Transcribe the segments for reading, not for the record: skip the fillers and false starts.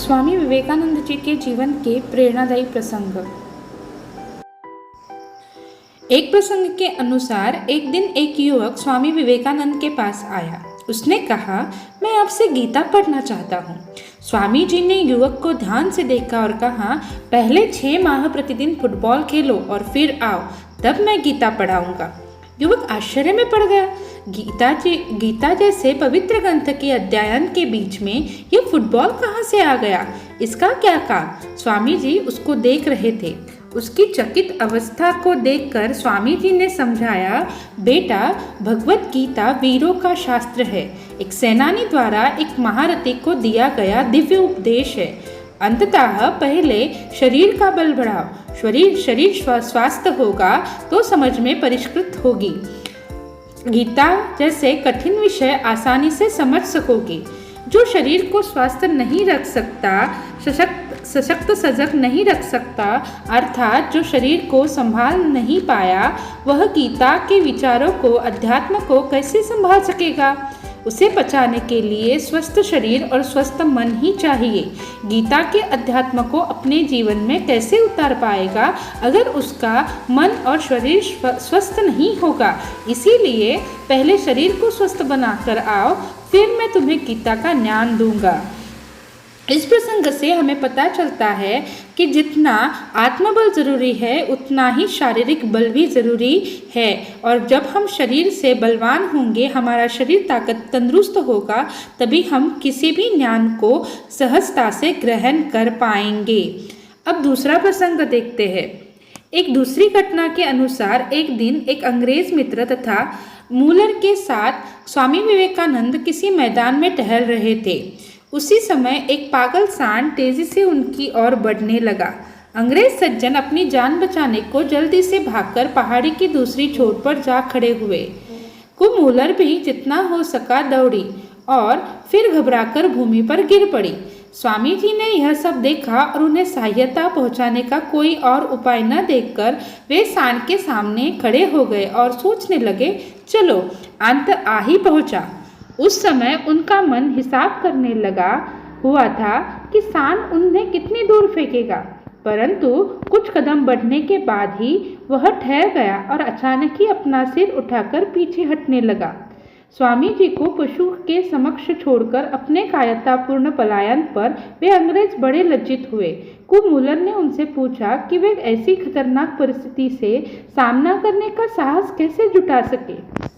स्वामी विवेकानंद जी के जीवन के प्रेरणादायी प्रसंग। एक प्रसंग के अनुसार एक दिन एक युवक स्वामी विवेकानंद के पास आया। उसने कहा, मैं आपसे गीता पढ़ना चाहता हूँ। स्वामी जी ने युवक को ध्यान से देखा और कहा, पहले 6 माह प्रतिदिन फुटबॉल खेलो और फिर आओ, तब मैं गीता पढ़ाऊंगा। युवक आश्चर्य में पड़ गया। गीता जैसे पवित्र ग्रंथ के अध्ययन के बीच में यह फुटबॉल कहाँ से आ गया? इसका क्या काम? स्वामी जी उसको देख रहे थे। उसकी चकित अवस्था को देखकर स्वामी जी ने समझाया, बेटा, भगवत गीता वीरों का शास्त्र है। एक सेनानी द्वारा एक महारथी को दिया गया दिव्य उपदेश है। अंततः पहले शरीर का बल बढ़ाओ। शरीर स्वस्थ होगा तो समझ में परिष्कृत होगी। गीता जैसे कठिन विषय आसानी से समझ सकोगे। जो शरीर को स्वस्थ नहीं रख सकता, सशक्त सजग नहीं रख सकता, अर्थात जो शरीर को संभाल नहीं पाया, वह गीता के विचारों को, अध्यात्म को कैसे संभाल सकेगा? उसे पचाने के लिए स्वस्थ शरीर और स्वस्थ मन ही चाहिए। गीता के अध्यात्म को अपने जीवन में कैसे उतार पाएगा अगर उसका मन और शरीर स्वस्थ नहीं होगा? इसीलिए पहले शरीर को स्वस्थ बनाकर आओ, फिर मैं तुम्हें गीता का ज्ञान दूंगा। इस प्रसंग से हमें पता चलता है कि जितना आत्मबल जरूरी है, उतना ही शारीरिक बल भी जरूरी है। और जब हम शरीर से बलवान होंगे, हमारा शरीर तंदुरुस्त होगा, तभी हम किसी भी ज्ञान को सहजता से ग्रहण कर पाएंगे। अब दूसरा प्रसंग देखते हैं। एक दूसरी घटना के अनुसार एक दिन एक अंग्रेज मित्र तथा मूलर के साथ स्वामी विवेकानंद किसी मैदान में टहल रहे थे। उसी समय एक पागल सांड तेजी से उनकी ओर बढ़ने लगा। अंग्रेज सज्जन अपनी जान बचाने को जल्दी से भागकर पहाड़ी की दूसरी छोर पर जा खड़े हुए। कुमूलर भी जितना हो सका दौड़ी और फिर घबराकर भूमि पर गिर पड़ी। स्वामी जी ने यह सब देखा और उन्हें सहायता पहुंचाने का कोई और उपाय न देखकर वे सांड के सामने खड़े हो गए और सोचने लगे, चलो अंत आ ही पहुंचा। उस समय उनका मन हिसाब करने लगा हुआ था कि सांड उन्हें कितनी दूर फेंकेगा, परंतु कुछ कदम बढ़ने के बाद ही वह ठहर गया और अचानक ही अपना सिर उठाकर पीछे हटने लगा। स्वामी जी को पशु के समक्ष छोड़कर अपने कायरतापूर्ण पलायन पर वे अंग्रेज बड़े लज्जित हुए। कुमूलर ने उनसे पूछा कि वे ऐसी खतरनाक परिस्थिति से सामना करने का साहस कैसे जुटा सके।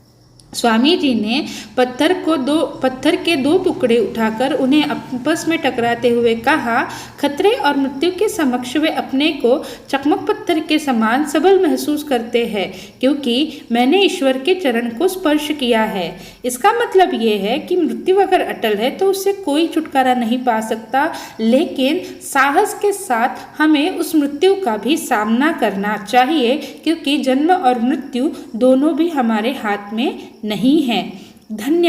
स्वामी जी ने पत्थर के 2 टुकड़े उठाकर उन्हें आपस में टकराते हुए कहा, खतरे और मृत्यु के समक्ष वे अपने को चकमक पत्थर के समान सबल महसूस करते हैं, क्योंकि मैंने ईश्वर के चरण को स्पर्श किया है। इसका मतलब ये है कि मृत्यु अगर अटल है तो उससे कोई छुटकारा नहीं पा सकता, लेकिन साहस के साथ हमें उस मृत्यु का भी सामना करना चाहिए, क्योंकि जन्म और मृत्यु दोनों भी हमारे हाथ में नहीं है। धन्यवाद।